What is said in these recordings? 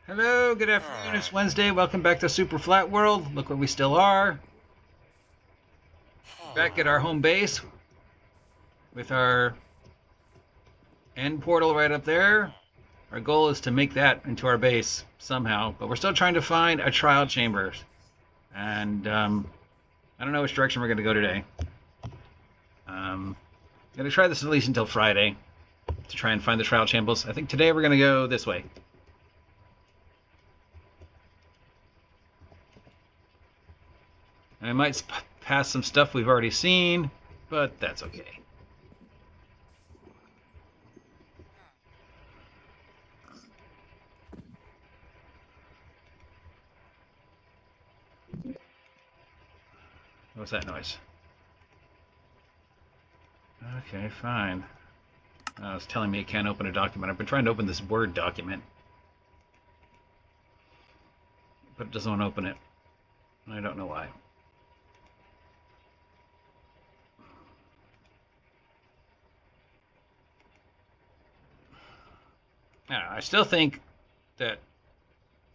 Hello, good afternoon. It's Wednesday. Welcome back to Superflat World. Look where we still are. Back at our home base with our end portal right up there. Our goal is to make that into our base somehow, but we're still trying to find a trial chamber. And I don't know which direction we're going to go today. I'm going to try this at least until Friday to try and find the trial chambers. I think today we're going to go this way. And I might pass some stuff we've already seen, but that's okay. What's that noise? Okay, fine. It's telling me it can't open a document. I've been trying to open this Word document, but it doesn't want to open it. I don't know why. I still think that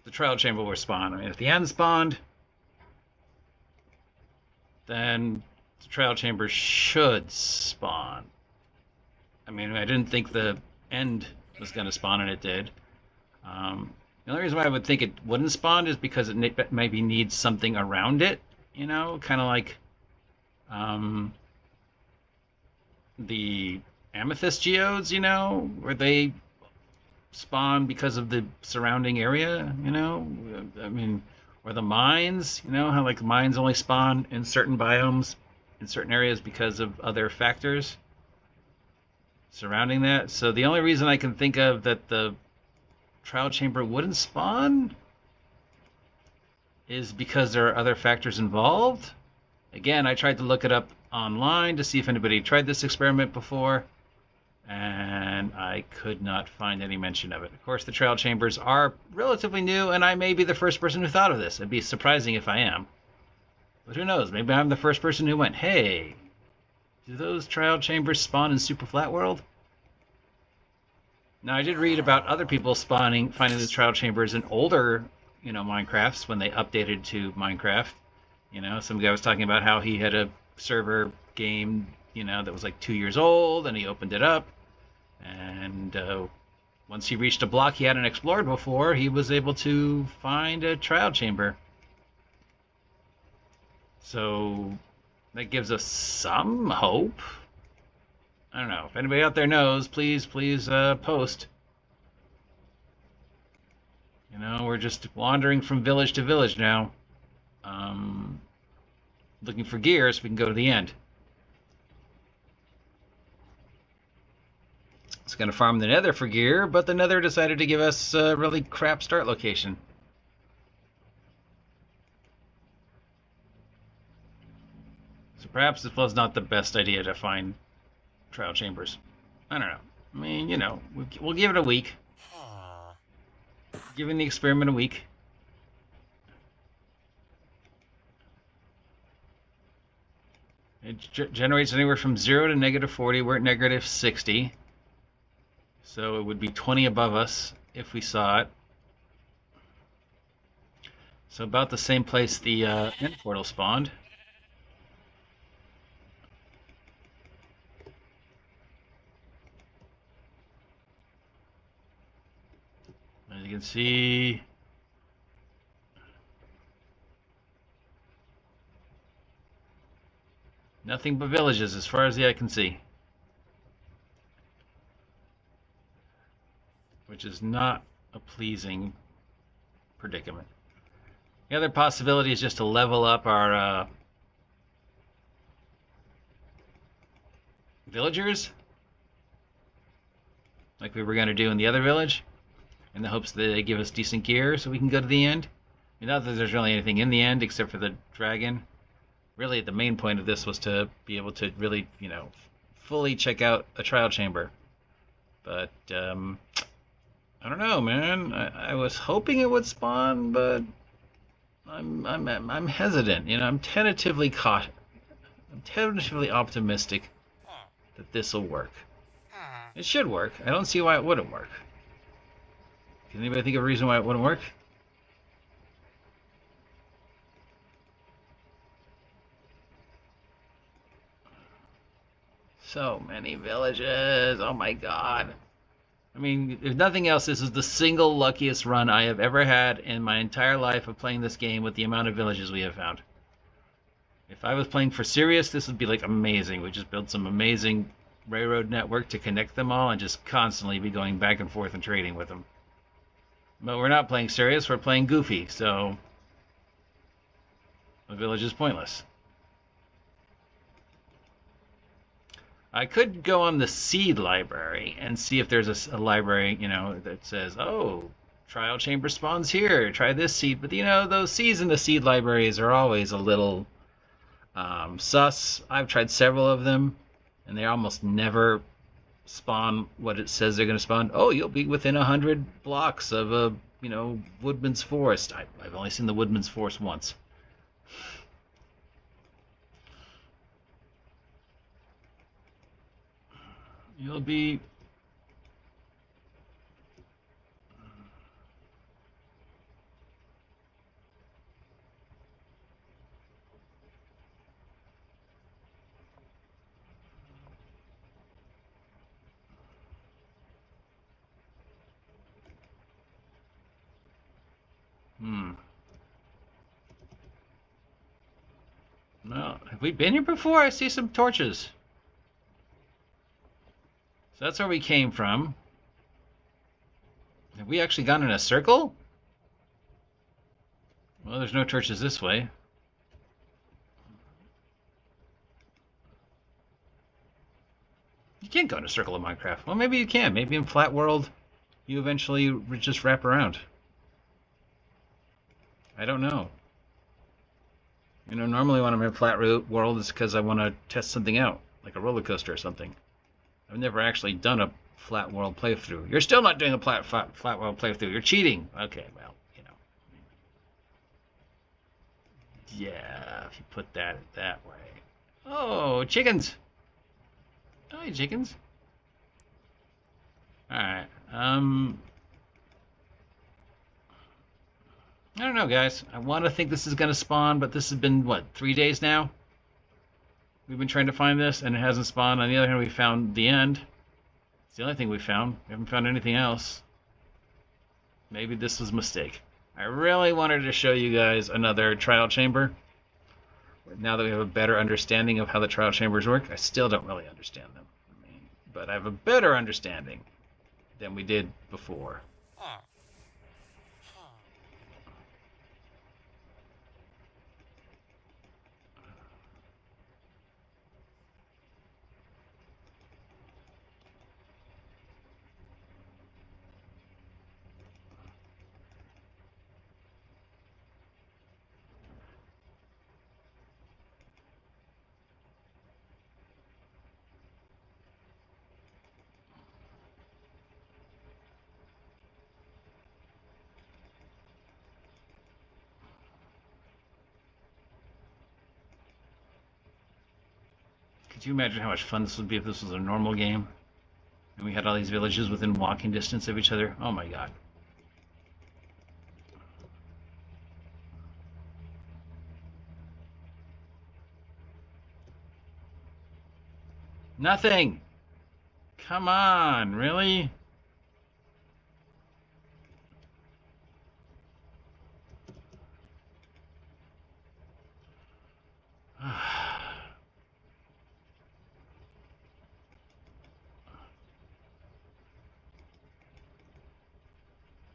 the trial chamber will spawn. I mean, if the end spawned, then the trial chamber should spawn. I mean, I didn't think the end was going to spawn, and it did. The only reason why I would think it wouldn't spawn is because it maybe needs something around it, you know, kind of like the amethyst geodes, you know, where they spawn because of the surrounding area, you know. I mean, or the mines, you know, how like mines only spawn in certain biomes in certain areas because of other factors surrounding that. So the only reason I can think of that the trial chamber wouldn't spawn is because there are other factors involved. Again, I tried to look it up online to see if anybody tried this experiment before, and I could not find any mention of it. Of course, the trial chambers are relatively new, and I may be the first person who thought of this. It'd be surprising if I am. But who knows? Maybe I'm the first person who went, hey, do those trial chambers spawn in Superflat World? Now, I did read about other people finding the trial chambers in older, you know, Minecrafts when they updated to Minecraft. You know, some guy was talking about how he had a server game, you know, that was like 2 years old, and he opened it up. And once he reached a block he hadn't explored before, he was able to find a trial chamber. So that gives us some hope. I don't know. If anybody out there knows, please post. You know, we're just wandering from village to village now. Looking for gear so we can go to the end. It's going to farm the nether for gear, but the nether decided to give us a really crap start location. So perhaps this was not the best idea to find trial chambers. I don't know. I mean, you know, we'll give it a week. Giving the experiment a week. It generates anywhere from 0 to negative 40. We're at negative 60. So it would be 20 above us if we saw it. So about the same place the end portal spawned. As you can see, nothing but villages as far as the eye can see. Which is not a pleasing predicament. The other possibility is just to level up our villagers, like we were going to do in the other village, in the hopes that they give us decent gear so we can go to the end. I mean, not that there's really anything in the end except for the dragon. Really, the main point of this was to be able to really, you know, fully check out a trial chamber. But I don't know, man. I was hoping it would spawn, but I'm hesitant. You know, I'm tentatively optimistic that this will work. It should work. I don't see why it wouldn't work. Can anybody think of a reason why it wouldn't work? So many villages. Oh my god. I mean, if nothing else, this is the single luckiest run I have ever had in my entire life of playing this game with the amount of villages we have found. If I was playing for serious, this would be like amazing. We just built some amazing railroad network to connect them all and just constantly be going back and forth and trading with them. But we're not playing serious, we're playing goofy, so the village is pointless. I could go on the seed library and see if there's a library, that says, oh, trial chamber spawns here, try this seed. But, those seeds in the seed libraries are always a little sus. I've tried several of them, and they almost never spawn what it says they're going to spawn. Oh, you'll be within 100 blocks of a, woodman's forest. I've only seen the woodman's forest once. You'll be... No, have we been here before? I see some torches. So that's where we came from. Have we actually gone in a circle? Well, there's no torches this way. You can't go in a circle in Minecraft. Well, maybe you can. Maybe in Flat World, you eventually just wrap around. I don't know. Normally when I'm in Flat World, it's because I want to test something out, like a roller coaster or something. I've never actually done a Flat World playthrough. You're still not doing a flat World playthrough. You're cheating. Okay, well, Yeah, if you put that way. Oh, chickens! Hi, chickens. Alright, I don't know, guys. I want to think this is going to spawn, but this has been, what, 3 days now? We've been trying to find this, and it hasn't spawned. On the other hand, we found the end. It's the only thing we found. We haven't found anything else. Maybe this was a mistake. I really wanted to show you guys another trial chamber. Now that we have a better understanding of how the trial chambers work, I still don't really understand them. But I have a better understanding than we did before. Could you imagine how much fun this would be if this was a normal game? And we had all these villages within walking distance of each other? Oh my god. Nothing! Come on, really?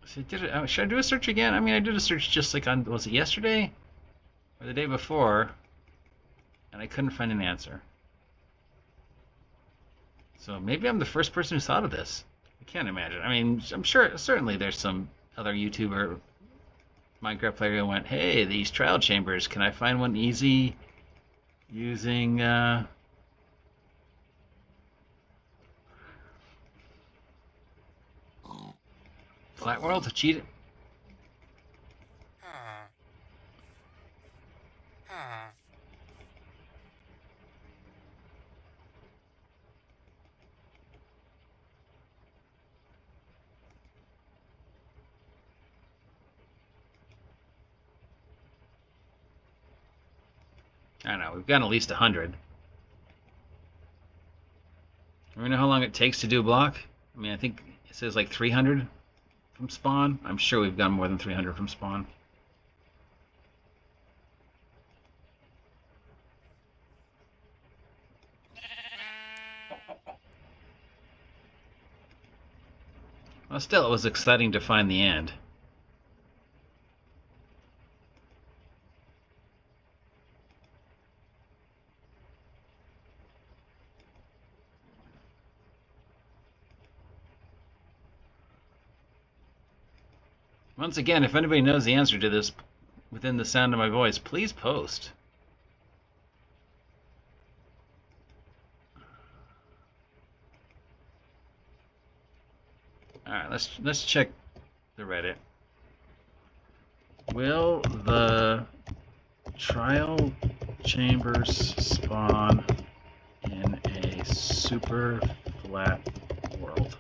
So should I do a search again? I mean, I did a search just like on, was it yesterday? Or the day before, and I couldn't find an answer. So maybe I'm the first person who thought of this. I can't imagine. I mean, I'm sure, certainly there's some other YouTuber, Minecraft player who went, hey, these trial chambers, can I find one easy using, Flat World to cheat it? don't know, we've gotten at least 100. Do we know how long it takes to do a block? I mean, I think it says like 300 from spawn. I'm sure we've gotten more than 300 from spawn. Well, still, it was exciting to find the end. Once again, if anybody knows the answer to this within the sound of my voice, please post. All right, let's check the Reddit. Will the trial chambers spawn in a super flat world?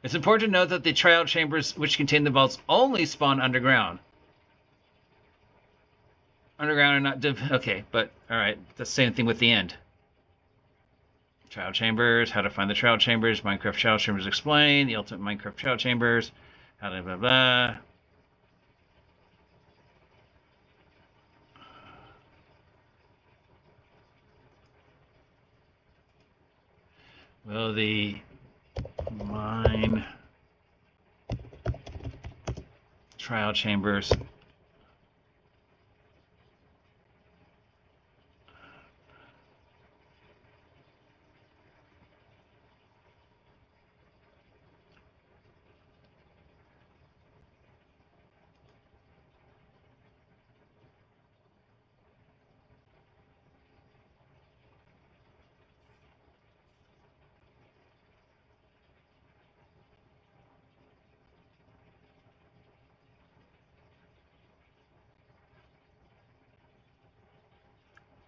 It's important to note that the trial chambers which contain the vaults only spawn underground. Underground are not okay, but all right, the same thing with the end. Trial chambers, how to find the trial chambers, Minecraft trial chambers explained, the ultimate Minecraft trial chambers, how to blah blah. Will the mine trial chambers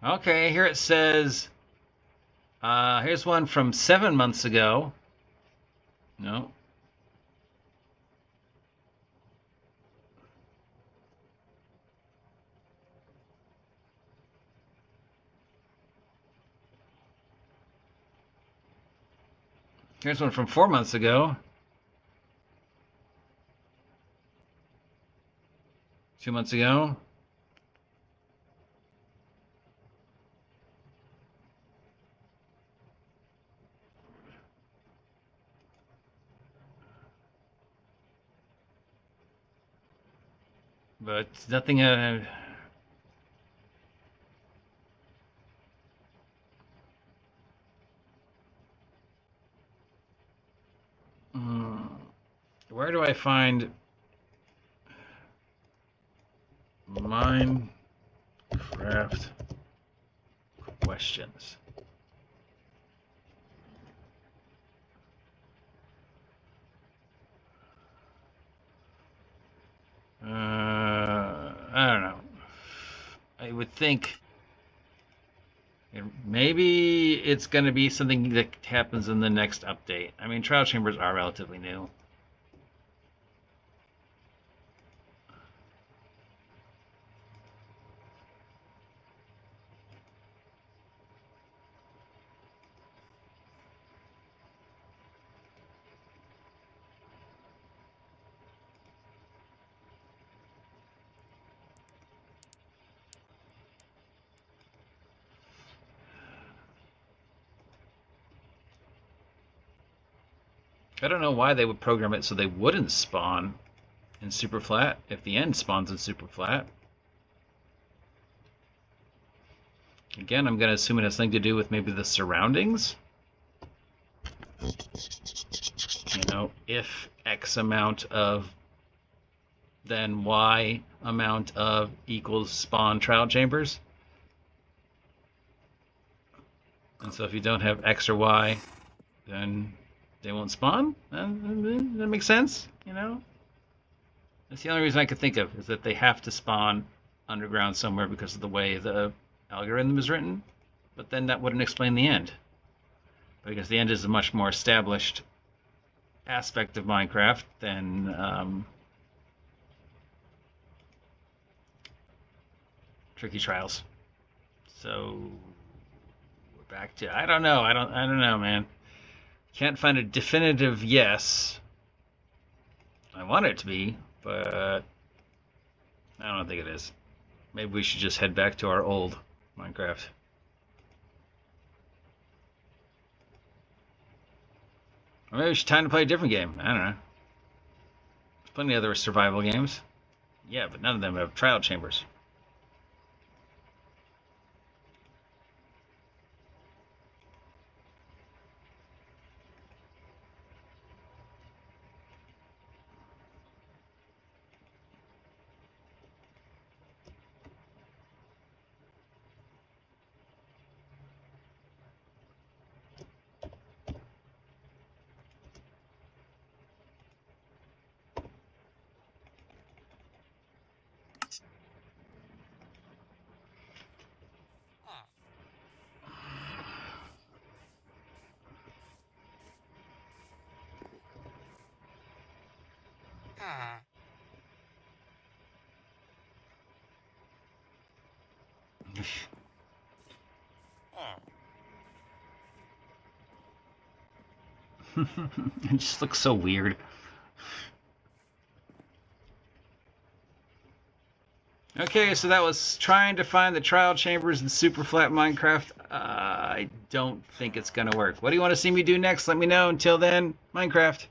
Okay, here it says, here's one from 7 months ago. No. Here's one from 4 months ago. 2 months ago. But nothing. Where do I find Minecraft questions? I don't know. I would think maybe it's going to be something that happens in the next update. I mean, trial chambers are relatively new. I don't know why they would program it so they wouldn't spawn in superflat if the end spawns in superflat. Again, I'm going to assume it has something to do with maybe the surroundings. You know, if X amount of, then Y amount of equals spawn trial chambers. And so if you don't have X or Y, then they won't spawn. That makes sense, you know? That's the only reason I could think of, is that they have to spawn underground somewhere because of the way the algorithm is written. But then that wouldn't explain the end, because the end is a much more established aspect of Minecraft than tricky trials. So we're back to I don't know. I don't know, man. Can't find a definitive yes. I want it to be, but I don't think it is. Maybe we should just head back to our old Minecraft. Or maybe it's time to play a different game. I don't know. There's plenty of other survival games. Yeah, but none of them have trial chambers. It just looks so weird. Okay, so that was trying to find the trial chambers in superflat Minecraft. I don't think it's going to work. What do you want to see me do next? Let me know. Until then, Minecraft.